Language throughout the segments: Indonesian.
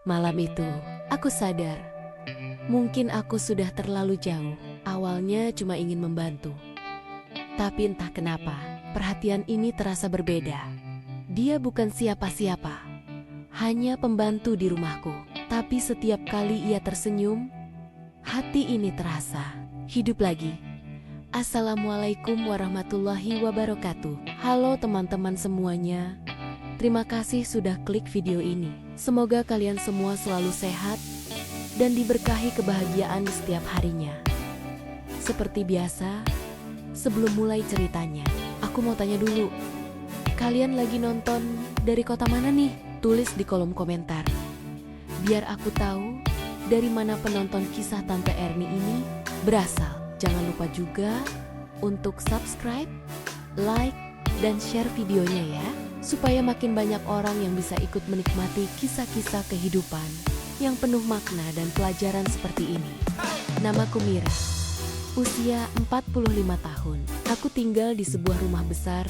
Malam itu, aku sadar. Mungkin aku sudah terlalu jauh. Awalnya cuma ingin membantu. Tapi entah kenapa, perhatian ini terasa berbeda. Dia bukan siapa-siapa. Hanya pembantu di rumahku. Tapi setiap kali ia tersenyum, hati ini terasa hidup lagi. Assalamualaikum warahmatullahi wabarakatuh. Halo teman-teman semuanya. Terima kasih sudah klik video ini. Semoga kalian semua selalu sehat dan diberkahi kebahagiaan di setiap harinya. Seperti biasa, sebelum mulai ceritanya, aku mau tanya dulu. Kalian lagi nonton dari kota mana nih? Tulis di kolom komentar. Biar aku tahu dari mana penonton kisah Tante Erni ini berasal. Jangan lupa juga untuk subscribe, like, dan share videonya ya. Supaya makin banyak orang yang bisa ikut menikmati kisah-kisah kehidupan yang penuh makna dan pelajaran seperti ini. Namaku Mira. Usia 45 tahun. Aku tinggal di sebuah rumah besar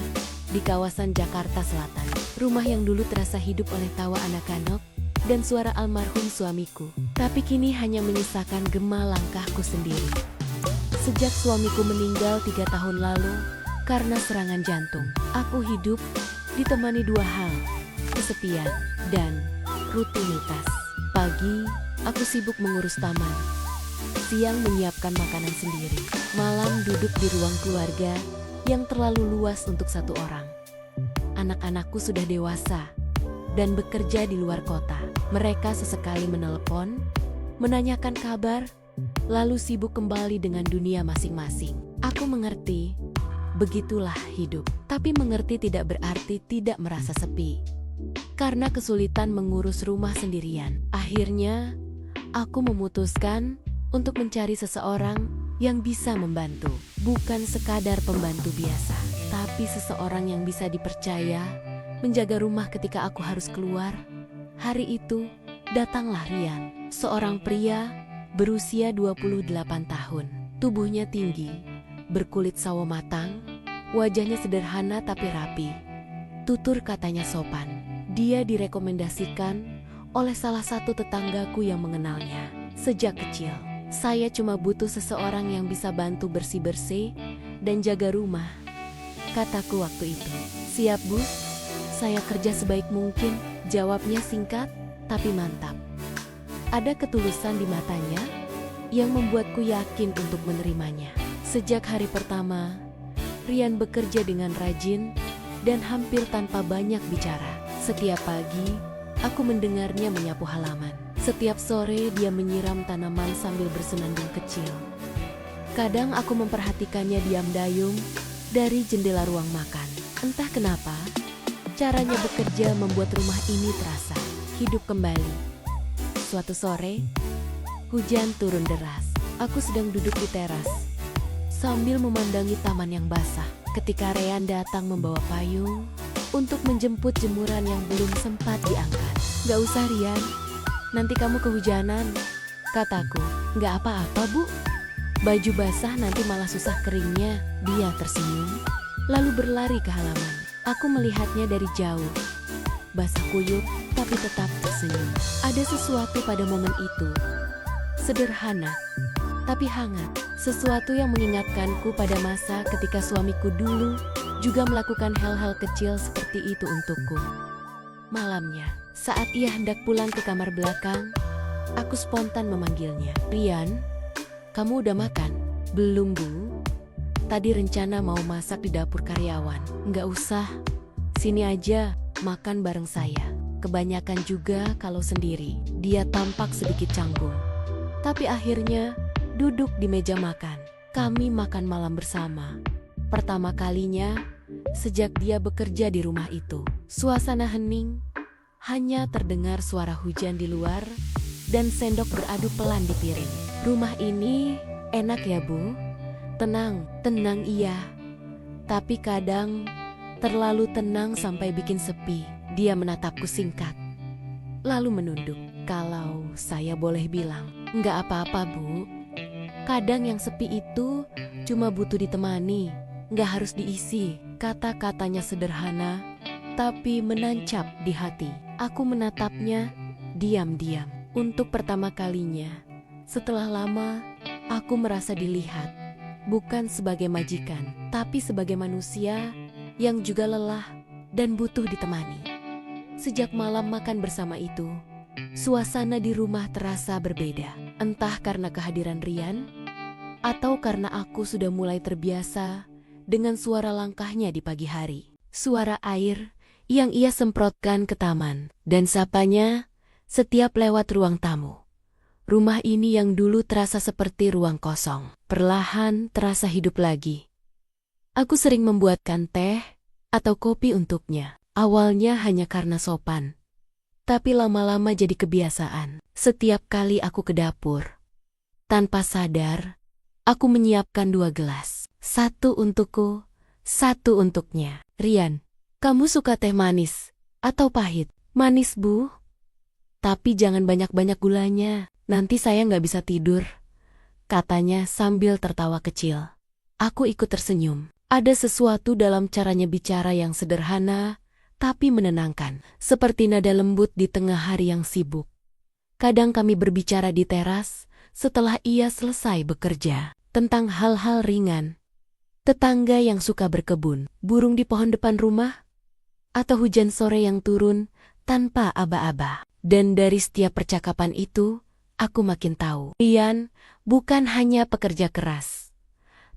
di kawasan Jakarta Selatan. Rumah yang dulu terasa hidup oleh tawa anak-anak dan suara almarhum suamiku. Tapi kini hanya menyisakan gema langkahku sendiri. Sejak suamiku meninggal 3 tahun lalu karena serangan jantung, aku hidup ditemani dua hal, kesepian dan rutinitas. Pagi, aku sibuk mengurus taman. Siang menyiapkan makanan sendiri. Malam duduk di ruang keluarga yang terlalu luas untuk satu orang. Anak-anakku sudah dewasa dan bekerja di luar kota. Mereka sesekali menelepon, menanyakan kabar, lalu sibuk kembali dengan dunia masing-masing. Aku mengerti, begitulah hidup. Tapi mengerti tidak berarti tidak merasa sepi. Karena kesulitan mengurus rumah sendirian. Akhirnya, aku memutuskan untuk mencari seseorang yang bisa membantu. Bukan sekadar pembantu biasa, tapi seseorang yang bisa dipercaya menjaga rumah ketika aku harus keluar. Hari itu, datanglah Rian. Seorang pria berusia 28 tahun. Tubuhnya tinggi, berkulit sawo matang, wajahnya sederhana tapi rapi. Tutur katanya sopan. Dia direkomendasikan oleh salah satu tetanggaku yang mengenalnya. Sejak kecil, saya cuma butuh seseorang yang bisa bantu bersih-bersih dan jaga rumah, kataku waktu itu. Siap Bu, saya kerja sebaik mungkin, jawabnya singkat tapi mantap. Ada ketulusan di matanya yang membuatku yakin untuk menerimanya. Sejak hari pertama, Rian bekerja dengan rajin dan hampir tanpa banyak bicara. Setiap pagi, aku mendengarnya menyapu halaman. Setiap sore, dia menyiram tanaman sambil bersenandung kecil. Kadang aku memperhatikannya diam dayung dari jendela ruang makan. Entah kenapa, caranya bekerja membuat rumah ini terasa hidup kembali. Suatu sore, hujan turun deras. Aku sedang duduk di teras sambil memandangi taman yang basah, ketika Rian datang membawa payung untuk menjemput jemuran yang belum sempat diangkat. "Gak usah Rian, nanti kamu kehujanan," kataku. "Gak apa-apa Bu, baju basah nanti malah susah keringnya," dia tersenyum, lalu berlari ke halaman. Aku melihatnya dari jauh, basah kuyup tapi tetap tersenyum. Ada sesuatu pada momen itu, sederhana tapi hangat. Sesuatu yang mengingatkanku pada masa ketika suamiku dulu juga melakukan hal-hal kecil seperti itu untukku. Malamnya, saat ia hendak pulang ke kamar belakang, aku spontan memanggilnya. "Rian, kamu udah makan?" "Belum Bu, tadi rencana mau masak di dapur karyawan." "Nggak usah, sini aja, makan bareng saya. Kebanyakan juga kalau sendiri." Dia tampak sedikit canggung, tapi akhirnya duduk di meja makan. Kami makan malam bersama. Pertama kalinya sejak dia bekerja di rumah itu. Suasana hening, hanya terdengar suara hujan di luar dan sendok beradu pelan di piring. "Rumah ini enak ya Bu?" "Tenang, tenang iya. Tapi kadang terlalu tenang sampai bikin sepi." Dia menatapku singkat, lalu menunduk. "Kalau saya boleh bilang, nggak apa-apa Bu. Kadang yang sepi itu cuma butuh ditemani, nggak harus diisi." Kata-katanya sederhana, tapi menancap di hati. Aku menatapnya Diam-diam, untuk pertama kalinya, setelah lama, aku merasa dilihat, bukan sebagai majikan, tapi sebagai manusia yang juga lelah dan butuh ditemani. Sejak malam makan bersama itu, suasana di rumah terasa berbeda. Entah karena kehadiran Rian, atau karena aku sudah mulai terbiasa dengan suara langkahnya di pagi hari. Suara air yang ia semprotkan ke taman, dan sapanya setiap lewat ruang tamu. Rumah ini yang dulu terasa seperti ruang kosong, perlahan terasa hidup lagi. Aku sering membuatkan teh atau kopi untuknya. Awalnya hanya karena sopan, tapi lama-lama jadi kebiasaan. Setiap kali aku ke dapur, tanpa sadar, aku menyiapkan 2 gelas. 1 untukku, 1 untuknya. Rian, kamu suka teh manis atau pahit? Manis, Bu. Tapi jangan banyak-banyak gulanya, nanti saya nggak bisa tidur, katanya sambil tertawa kecil. Aku ikut tersenyum. Ada sesuatu dalam caranya bicara yang sederhana, tapi menenangkan, seperti nada lembut di tengah hari yang sibuk. Kadang kami berbicara di teras setelah ia selesai bekerja, tentang hal-hal ringan. Tetangga yang suka berkebun, burung di pohon depan rumah, atau hujan sore yang turun tanpa aba-aba. Dan dari setiap percakapan itu, aku makin tahu, Rian bukan hanya pekerja keras,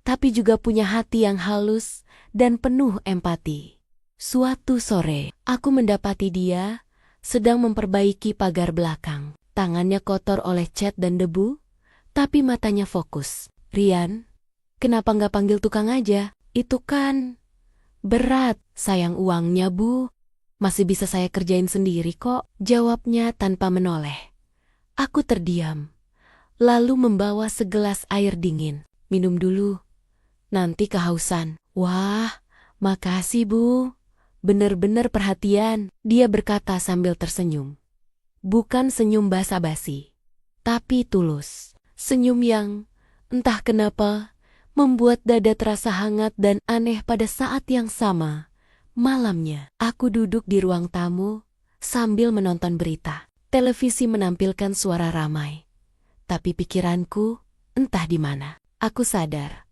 tapi juga punya hati yang halus dan penuh empati. Suatu sore, aku mendapati dia sedang memperbaiki pagar belakang. Tangannya kotor oleh cat dan debu, tapi matanya fokus. Rian, kenapa nggak panggil tukang aja? Itu kan berat. Sayang uangnya, Bu. Masih bisa saya kerjain sendiri kok, jawabnya tanpa menoleh. Aku terdiam, lalu membawa segelas air dingin. Minum dulu, nanti kehausan. Wah, makasih, Bu. Bener-bener perhatian, dia berkata sambil tersenyum. Bukan senyum basa-basi, tapi tulus. Senyum yang, entah kenapa, membuat dada terasa hangat dan aneh pada saat yang sama. Malamnya, aku duduk di ruang tamu sambil menonton berita. Televisi menampilkan suara ramai. Tapi pikiranku entah di mana. Aku sadar,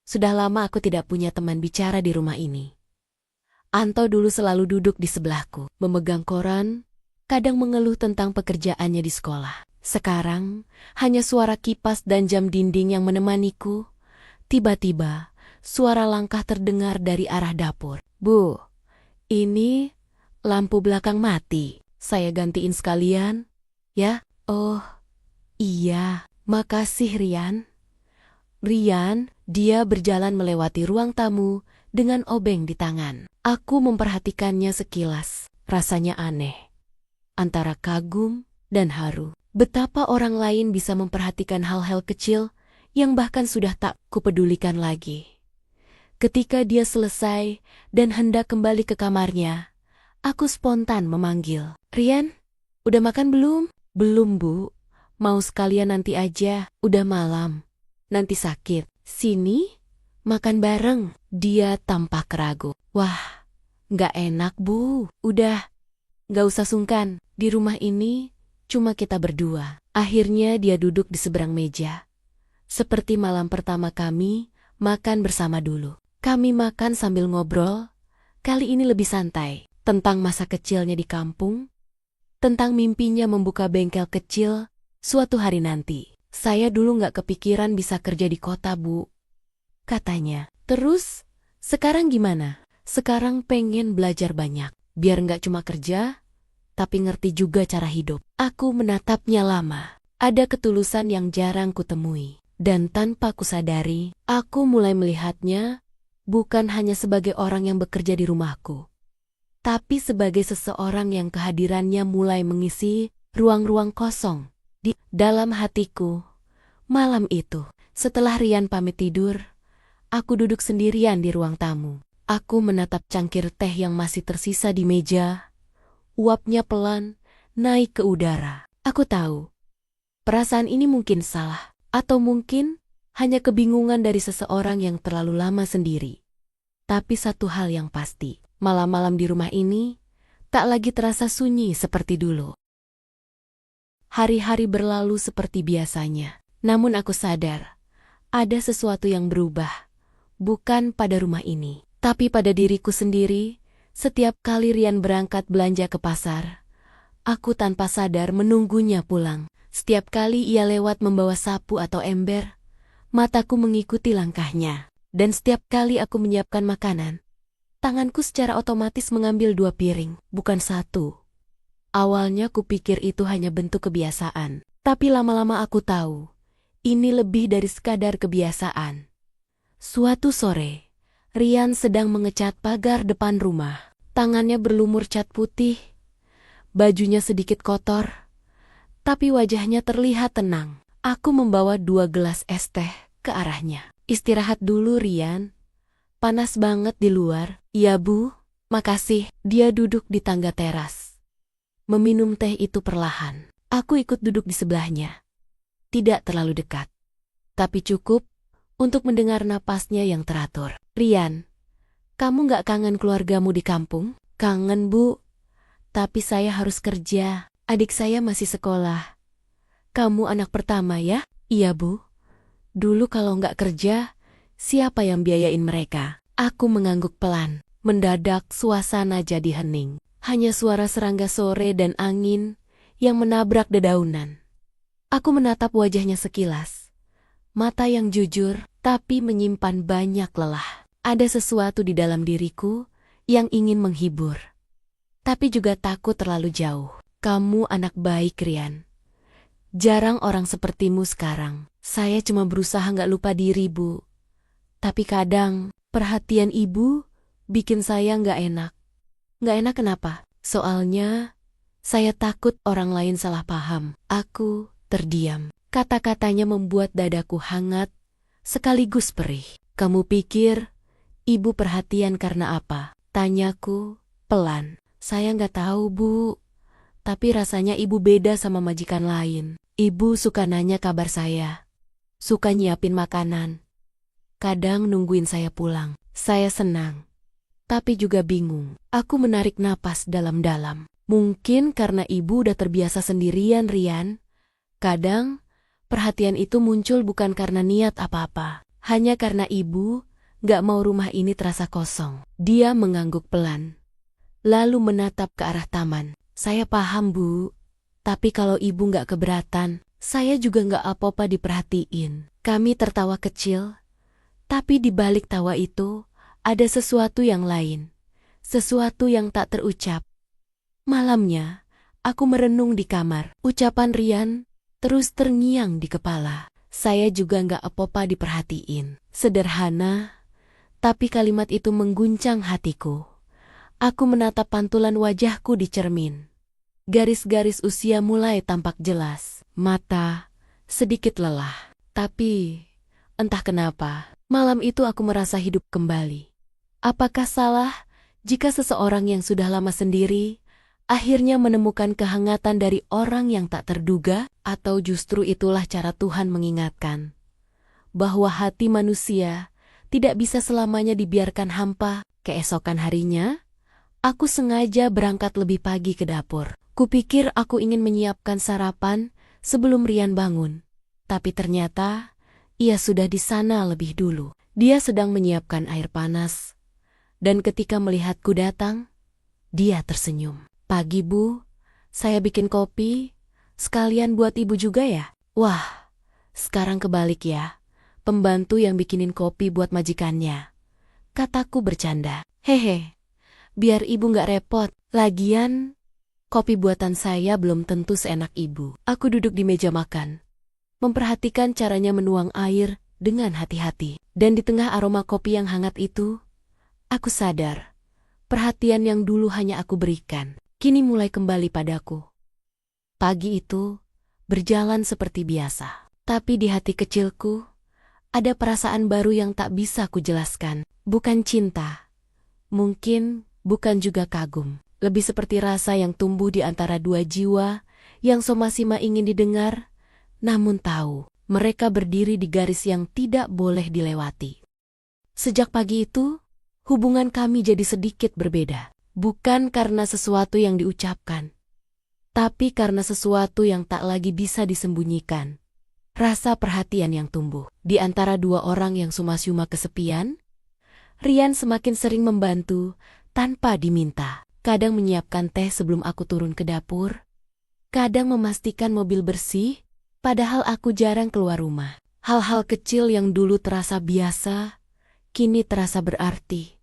sudah lama aku tidak punya teman bicara di rumah ini. Anto dulu selalu duduk di sebelahku, memegang koran, kadang mengeluh tentang pekerjaannya di sekolah. Sekarang, hanya suara kipas dan jam dinding yang menemaniku. Tiba-tiba, suara langkah terdengar dari arah dapur. Bu, ini lampu belakang mati. Saya gantiin sekalian, ya? Oh, iya. Makasih, Rian. Rian, dia berjalan melewati ruang tamu dengan obeng di tangan. Aku memperhatikannya sekilas. Rasanya aneh, antara kagum dan haru. Betapa orang lain bisa memperhatikan hal-hal kecil yang bahkan sudah tak kupedulikan lagi. Ketika dia selesai dan hendak kembali ke kamarnya, aku spontan memanggil. Rian, udah makan belum? Belum, Bu. Mau sekalian nanti aja, udah malam. Nanti sakit. Sini, makan bareng. Dia tampak ragu. Wah, nggak enak, Bu. Udah, nggak usah sungkan. Di rumah ini cuma kita berdua. Akhirnya dia duduk di seberang meja. Seperti malam pertama kami makan bersama dulu. Kami makan sambil ngobrol, kali ini lebih santai, tentang masa kecilnya di kampung, tentang mimpinya membuka bengkel kecil suatu hari nanti. Saya dulu nggak kepikiran bisa kerja di kota, Bu, katanya. Terus, sekarang gimana? Sekarang pengen belajar banyak, biar nggak cuma kerja, tapi ngerti juga cara hidup. Aku menatapnya lama, ada ketulusan yang jarang kutemui. Dan tanpa kusadari, aku mulai melihatnya bukan hanya sebagai orang yang bekerja di rumahku, tapi sebagai seseorang yang kehadirannya mulai mengisi ruang-ruang kosong di dalam hatiku. Malam itu, setelah Rian pamit tidur, aku duduk sendirian di ruang tamu. Aku menatap cangkir teh yang masih tersisa di meja. Uapnya pelan naik ke udara. Aku tahu, perasaan ini mungkin salah, atau mungkin hanya kebingungan dari seseorang yang terlalu lama sendiri. Tapi satu hal yang pasti, malam-malam di rumah ini tak lagi terasa sunyi seperti dulu. Hari-hari berlalu seperti biasanya. Namun aku sadar, ada sesuatu yang berubah. Bukan pada rumah ini, tapi pada diriku sendiri. Setiap kali Rian berangkat belanja ke pasar, aku tanpa sadar menunggunya pulang. Setiap kali ia lewat membawa sapu atau ember, mataku mengikuti langkahnya. Dan setiap kali aku menyiapkan makanan, tanganku secara otomatis mengambil 2 piring, bukan 1. Awalnya kupikir itu hanya bentuk kebiasaan, tapi lama-lama aku tahu, ini lebih dari sekadar kebiasaan. Suatu sore, Rian sedang mengecat pagar depan rumah. Tangannya berlumur cat putih, bajunya sedikit kotor, tapi wajahnya terlihat tenang. Aku membawa 2 gelas es teh ke arahnya. Istirahat dulu, Rian. Panas banget di luar. Iya, Bu. Makasih. Dia duduk di tangga teras, meminum teh itu perlahan. Aku ikut duduk di sebelahnya. Tidak terlalu dekat, tapi cukup untuk mendengar napasnya yang teratur. Rian, kamu gak kangen keluargamu di kampung? Kangen, Bu. Tapi saya harus kerja. Adik saya masih sekolah. Kamu anak pertama ya? Iya, Bu. Dulu kalau gak kerja, siapa yang biayain mereka? Aku mengangguk pelan. Mendadak suasana jadi hening. Hanya suara serangga sore dan angin yang menabrak dedaunan. Aku menatap wajahnya sekilas. Mata yang jujur, tapi menyimpan banyak lelah. Ada sesuatu di dalam diriku yang ingin menghibur, tapi juga takut terlalu jauh. Kamu anak baik, Rian. Jarang orang sepertimu sekarang. Saya cuma berusaha gak lupa diri, Bu. Tapi kadang, perhatian Ibu bikin saya gak enak. Gak enak kenapa? Soalnya, saya takut orang lain salah paham. Aku terdiam. Kata-katanya membuat dadaku hangat, sekaligus perih. Kamu pikir, Ibu perhatian karena apa? Tanyaku, pelan. Saya nggak tahu, Bu. Tapi rasanya Ibu beda sama majikan lain. Ibu suka nanya kabar saya. Suka nyiapin makanan. Kadang nungguin saya pulang. Saya senang, tapi juga bingung. Aku menarik napas dalam-dalam. Mungkin karena Ibu udah terbiasa sendirian, Rian. Kadang, perhatian itu muncul bukan karena niat apa-apa. Hanya karena Ibu gak mau rumah ini terasa kosong. Dia mengangguk pelan, lalu menatap ke arah taman. Saya paham, Bu. Tapi kalau Ibu gak keberatan, saya juga gak apa-apa diperhatiin. Kami tertawa kecil, tapi di balik tawa itu, ada sesuatu yang lain. Sesuatu yang tak terucap. Malamnya, aku merenung di kamar. Ucapan Rian terus terngiang di kepala. Saya juga gak apa-apa diperhatiin. Sederhana, tapi kalimat itu mengguncang hatiku. Aku menatap pantulan wajahku di cermin. Garis-garis usia mulai tampak jelas. Mata sedikit lelah. Tapi, entah kenapa, malam itu aku merasa hidup kembali. Apakah salah jika seseorang yang sudah lama sendiri akhirnya menemukan kehangatan dari orang yang tak terduga? Atau justru itulah cara Tuhan mengingatkan bahwa hati manusia tidak bisa selamanya dibiarkan hampa? Keesokan harinya, aku sengaja berangkat lebih pagi ke dapur. Kupikir aku ingin menyiapkan sarapan sebelum Rian bangun. Tapi ternyata, ia sudah di sana lebih dulu. Dia sedang menyiapkan air panas. Dan ketika melihatku datang, dia tersenyum. Pagi, Bu. Saya bikin kopi. Sekalian buat Ibu juga ya? Wah, sekarang kebalik ya. Pembantu yang bikinin kopi buat majikannya. Kataku bercanda. Hehe, biar Ibu gak repot. Lagian, kopi buatan saya belum tentu seenak Ibu. Aku duduk di meja makan, memperhatikan caranya menuang air dengan hati-hati. Dan di tengah aroma kopi yang hangat itu, aku sadar, perhatian yang dulu hanya aku berikan, kini mulai kembali padaku. Pagi itu, berjalan seperti biasa. Tapi di hati kecilku, ada perasaan baru yang tak bisa kujelaskan. Bukan cinta, mungkin bukan juga kagum. Lebih seperti rasa yang tumbuh di antara dua jiwa yang sama-sama ingin didengar, namun tahu mereka berdiri di garis yang tidak boleh dilewati. Sejak pagi itu, hubungan kami jadi sedikit berbeda. Bukan karena sesuatu yang diucapkan, tapi karena sesuatu yang tak lagi bisa disembunyikan. Rasa perhatian yang tumbuh. Di antara dua orang yang suma-suma kesepian, Rian semakin sering membantu tanpa diminta. Kadang menyiapkan teh sebelum aku turun ke dapur, kadang memastikan mobil bersih, padahal aku jarang keluar rumah. Hal-hal kecil yang dulu terasa biasa, kini terasa berarti.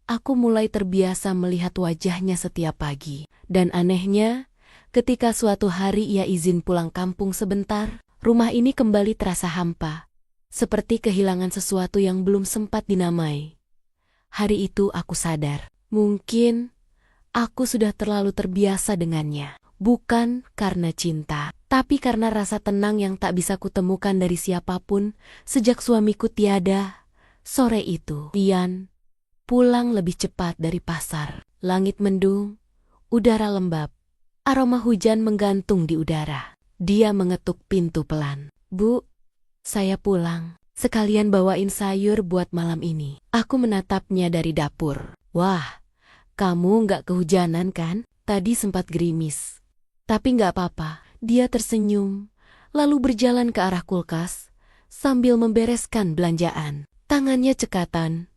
Aku mulai terbiasa melihat wajahnya setiap pagi. Dan anehnya, ketika suatu hari ia izin pulang kampung sebentar, rumah ini kembali terasa hampa. Seperti kehilangan sesuatu yang belum sempat dinamai. Hari itu aku sadar, mungkin aku sudah terlalu terbiasa dengannya. Bukan karena cinta, tapi karena rasa tenang yang tak bisa kutemukan dari siapapun sejak suamiku tiada. Sore itu, Rian pulang lebih cepat dari pasar. Langit mendung, udara lembab, aroma hujan menggantung di udara. Dia mengetuk pintu pelan. "Bu, saya pulang. Sekalian bawain sayur buat malam ini." Aku menatapnya dari dapur. "Wah, kamu nggak kehujanan kan? Tadi sempat gerimis." "Tapi nggak apa-apa." Dia tersenyum, lalu berjalan ke arah kulkas sambil membereskan belanjaan. Tangannya cekatan,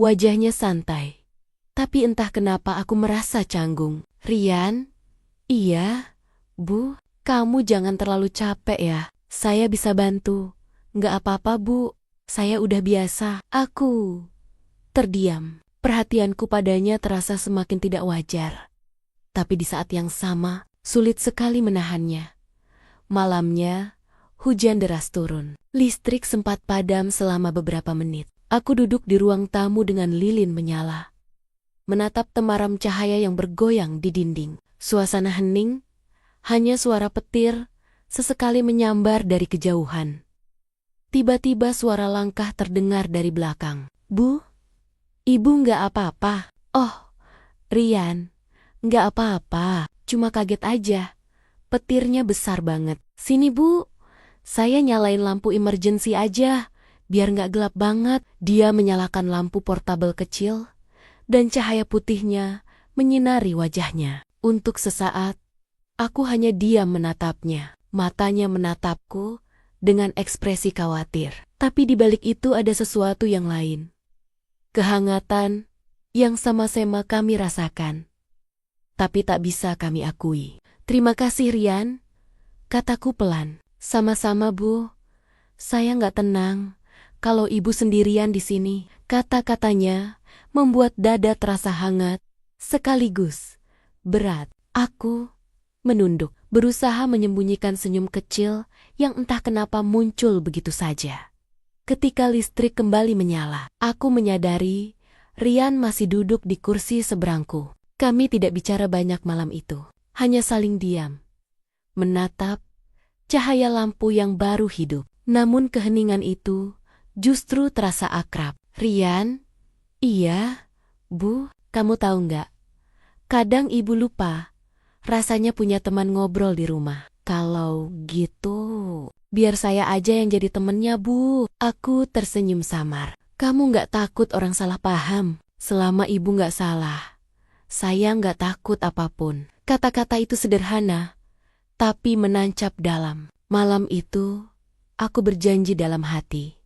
wajahnya santai. Tapi entah kenapa aku merasa canggung. "Rian?" "Iya, Bu. Kamu jangan terlalu capek ya. Saya bisa bantu." "Nggak apa-apa, Bu. Saya udah biasa." Aku terdiam. Perhatianku padanya terasa semakin tidak wajar. Tapi di saat yang sama, sulit sekali menahannya. Malamnya, hujan deras turun. Listrik sempat padam selama beberapa menit. Aku duduk di ruang tamu dengan lilin menyala, menatap temaram cahaya yang bergoyang di dinding. Suasana hening, hanya suara petir sesekali menyambar dari kejauhan. Tiba-tiba suara langkah terdengar dari belakang. "Bu, Ibu nggak apa-apa?" "Oh, Rian, nggak apa-apa, cuma kaget aja. Petirnya besar banget." "Sini Bu, saya nyalain lampu emergency aja, biar nggak gelap banget." Dia menyalakan lampu portabel kecil, dan cahaya putihnya menyinari wajahnya. Untuk sesaat, aku hanya diam menatapnya. Matanya menatapku dengan ekspresi khawatir. Tapi di balik itu ada sesuatu yang lain. Kehangatan yang sama-sama kami rasakan, tapi tak bisa kami akui. "Terima kasih Rian," kataku pelan. "Sama-sama Bu, saya nggak tenang kalau Ibu sendirian di sini." Kata-katanya membuat dada terasa hangat, sekaligus berat. Aku menunduk, berusaha menyembunyikan senyum kecil yang entah kenapa muncul begitu saja. Ketika listrik kembali menyala, aku menyadari Rian masih duduk di kursi seberangku. Kami tidak bicara banyak malam itu, hanya saling diam, menatap cahaya lampu yang baru hidup. Namun keheningan itu justru terasa akrab. "Rian?" "Iya, Bu. Kamu tahu nggak? Kadang Ibu lupa rasanya punya teman ngobrol di rumah." "Kalau gitu, biar saya aja yang jadi temennya Bu." Aku tersenyum samar. "Kamu nggak takut orang salah paham? Selama Ibu nggak salah, saya nggak takut apapun." Kata-kata itu sederhana, tapi menancap dalam. Malam itu, aku berjanji dalam hati.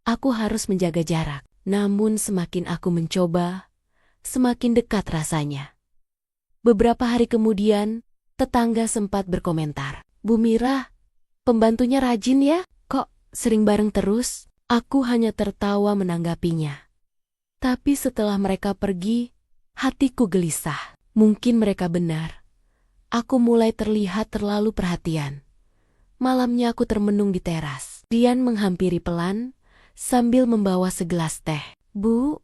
Aku harus menjaga jarak. Namun semakin aku mencoba, semakin dekat rasanya. Beberapa hari kemudian, tetangga sempat berkomentar, "Bu Mira, pembantunya rajin ya? Kok sering bareng terus?" Aku hanya tertawa menanggapinya. Tapi setelah mereka pergi, hatiku gelisah. Mungkin mereka benar. Aku mulai terlihat terlalu perhatian. Malamnya aku termenung di teras. Rian menghampiri pelan sambil membawa segelas teh. "Bu,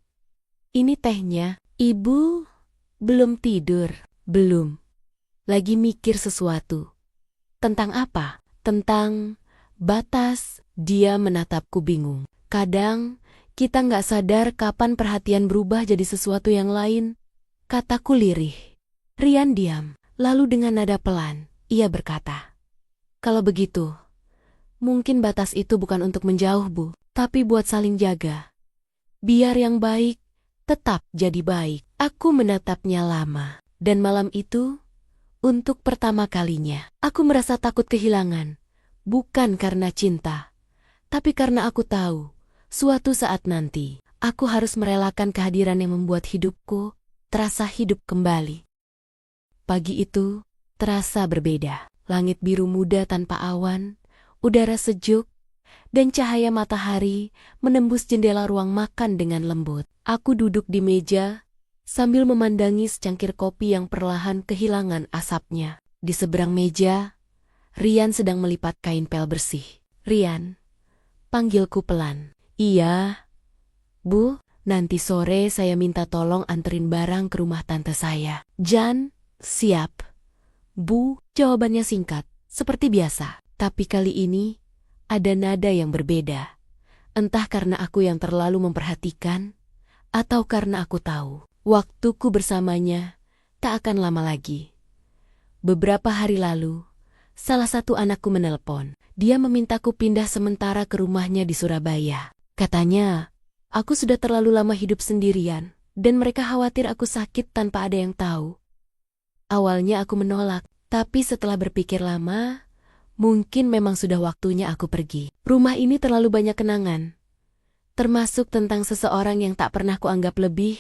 ini tehnya." "Ibu belum tidur?" "Belum. Lagi mikir sesuatu." "Tentang apa?" "Tentang batas." Dia menatapku bingung. Kadang kita nggak sadar kapan perhatian berubah jadi sesuatu yang lain, kataku lirih. Rian diam, lalu dengan nada pelan, ia berkata, "Kalau begitu, mungkin batas itu bukan untuk menjauh Bu, tapi buat saling jaga. Biar yang baik tetap jadi baik." Aku menatapnya lama, dan malam itu, Untuk pertama kalinya, aku merasa takut kehilangan. Bukan karena cinta, tapi karena aku tahu, suatu saat nanti, aku harus merelakan kehadiran yang membuat hidupku terasa hidup kembali. Pagi itu terasa berbeda. Langit biru muda tanpa awan, udara sejuk, dan cahaya matahari menembus jendela ruang makan dengan lembut. Aku duduk di meja sambil memandangi secangkir kopi yang perlahan kehilangan asapnya. Di seberang meja, Rian sedang melipat kain pel bersih. "Rian," panggilku pelan. "Iya, Bu, nanti sore saya minta tolong anterin barang ke rumah tante saya." "Jan, siap." "Bu," jawabannya singkat, seperti biasa. Tapi kali ini, ada nada yang berbeda. Entah karena aku yang terlalu memperhatikan, atau karena aku tahu, waktuku bersamanya tak akan lama lagi. Beberapa hari lalu, salah satu anakku menelpon. Dia memintaku pindah sementara ke rumahnya di Surabaya. Katanya, aku sudah terlalu lama hidup sendirian, dan mereka khawatir aku sakit tanpa ada yang tahu. Awalnya aku menolak, tapi setelah berpikir lama, mungkin memang sudah waktunya aku pergi. Rumah ini terlalu banyak kenangan, termasuk tentang seseorang yang tak pernah kuanggap lebih,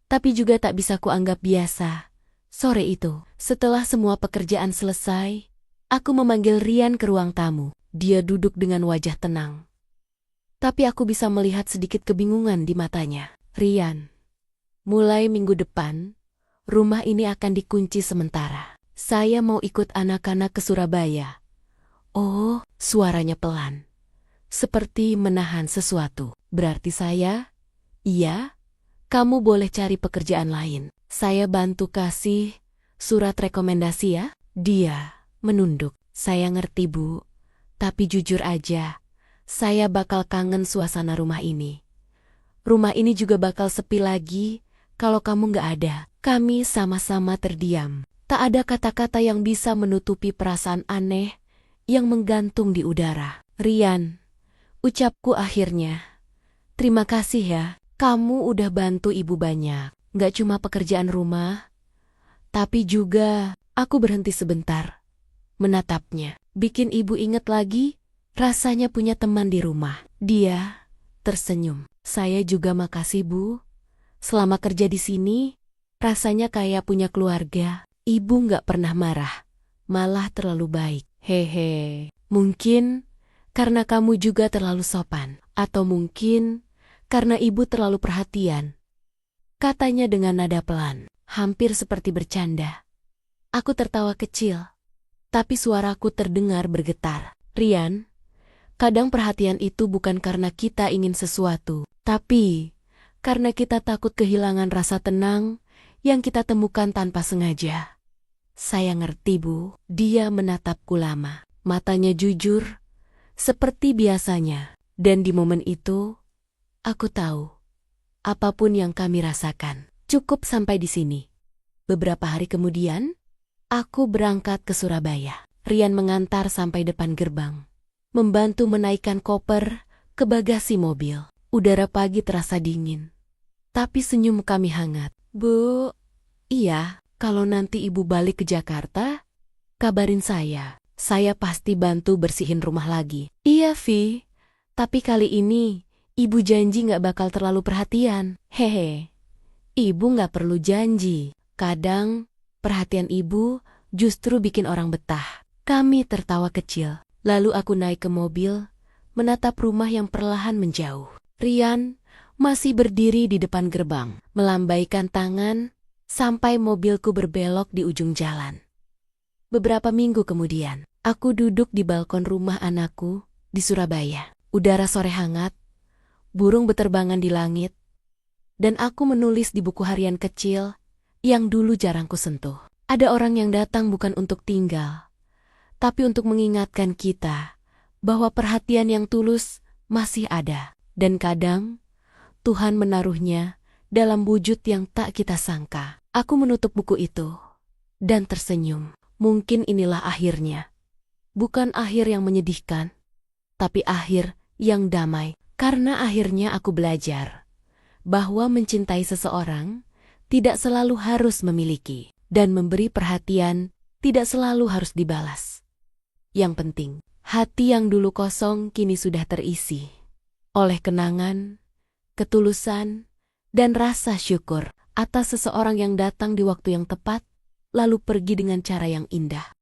tapi juga tak bisa kuanggap biasa. Sore itu, setelah semua pekerjaan selesai, aku memanggil Rian ke ruang tamu. Dia duduk dengan wajah tenang. Tapi aku bisa melihat sedikit kebingungan di matanya. "Rian, mulai minggu depan, rumah ini akan dikunci sementara. Saya mau ikut anak-anak ke Surabaya." "Oh," suaranya pelan, seperti menahan sesuatu. "Berarti saya?" "Iya, kamu boleh cari pekerjaan lain. Saya bantu kasih surat rekomendasi ya." Dia menunduk. "Saya ngerti, Bu. Tapi jujur aja, saya bakal kangen suasana rumah ini. Rumah ini juga bakal sepi lagi kalau kamu nggak ada." Kami sama-sama terdiam. Tak ada kata-kata yang bisa menutupi perasaan aneh yang menggantung di udara. "Rian," ucapku akhirnya, "terima kasih ya. Kamu udah bantu ibu banyak. Nggak cuma pekerjaan rumah, tapi juga..." Aku berhenti sebentar, menatapnya. Bikin ibu inget lagi, rasanya punya teman di rumah. Dia tersenyum. "Saya juga makasih, Bu. Selama kerja di sini, rasanya kayak punya keluarga. Ibu nggak pernah marah, malah terlalu baik." "Hehe, mungkin karena kamu juga terlalu sopan. Atau mungkin karena ibu terlalu perhatian," katanya dengan nada pelan, hampir seperti bercanda. Aku tertawa kecil, tapi suaraku terdengar bergetar. "Rian, kadang perhatian itu bukan karena kita ingin sesuatu, tapi karena kita takut kehilangan rasa tenang yang kita temukan tanpa sengaja." "Saya ngerti, Bu." Dia menatapku lama, matanya jujur, seperti biasanya. Dan di momen itu, aku tahu, apapun yang kami rasakan, cukup sampai di sini. Beberapa hari kemudian, aku berangkat ke Surabaya. Rian mengantar sampai depan gerbang, membantu menaikkan koper ke bagasi mobil. Udara pagi terasa dingin, tapi senyum kami hangat. "Bu, iya, kalau nanti ibu balik ke Jakarta, kabarin saya. Saya pasti bantu bersihin rumah lagi." "Iya, Vi. Tapi kali ini, ibu janji nggak bakal terlalu perhatian." "Hehe, ibu nggak perlu janji. Kadang, perhatian ibu justru bikin orang betah." Kami tertawa kecil. Lalu aku naik ke mobil, menatap rumah yang perlahan menjauh. Rian masih berdiri di depan gerbang, melambaikan tangan sampai mobilku berbelok di ujung jalan. Beberapa minggu kemudian, aku duduk di balkon rumah anakku di Surabaya. Udara sore hangat, burung beterbangan di langit, dan aku menulis di buku harian kecil yang dulu jarang kusentuh. Ada orang yang datang bukan untuk tinggal, tapi untuk mengingatkan kita bahwa perhatian yang tulus masih ada. Dan kadang, Tuhan menaruhnya dalam wujud yang tak kita sangka. Aku menutup buku itu dan tersenyum. Mungkin inilah akhirnya. Bukan akhir yang menyedihkan, tapi akhir yang damai. Karena akhirnya aku belajar bahwa mencintai seseorang tidak selalu harus memiliki dan memberi perhatian tidak selalu harus dibalas. Yang penting, hati yang dulu kosong kini sudah terisi oleh kenangan, ketulusan, dan rasa syukur atas seseorang yang datang di waktu yang tepat, lalu pergi dengan cara yang indah.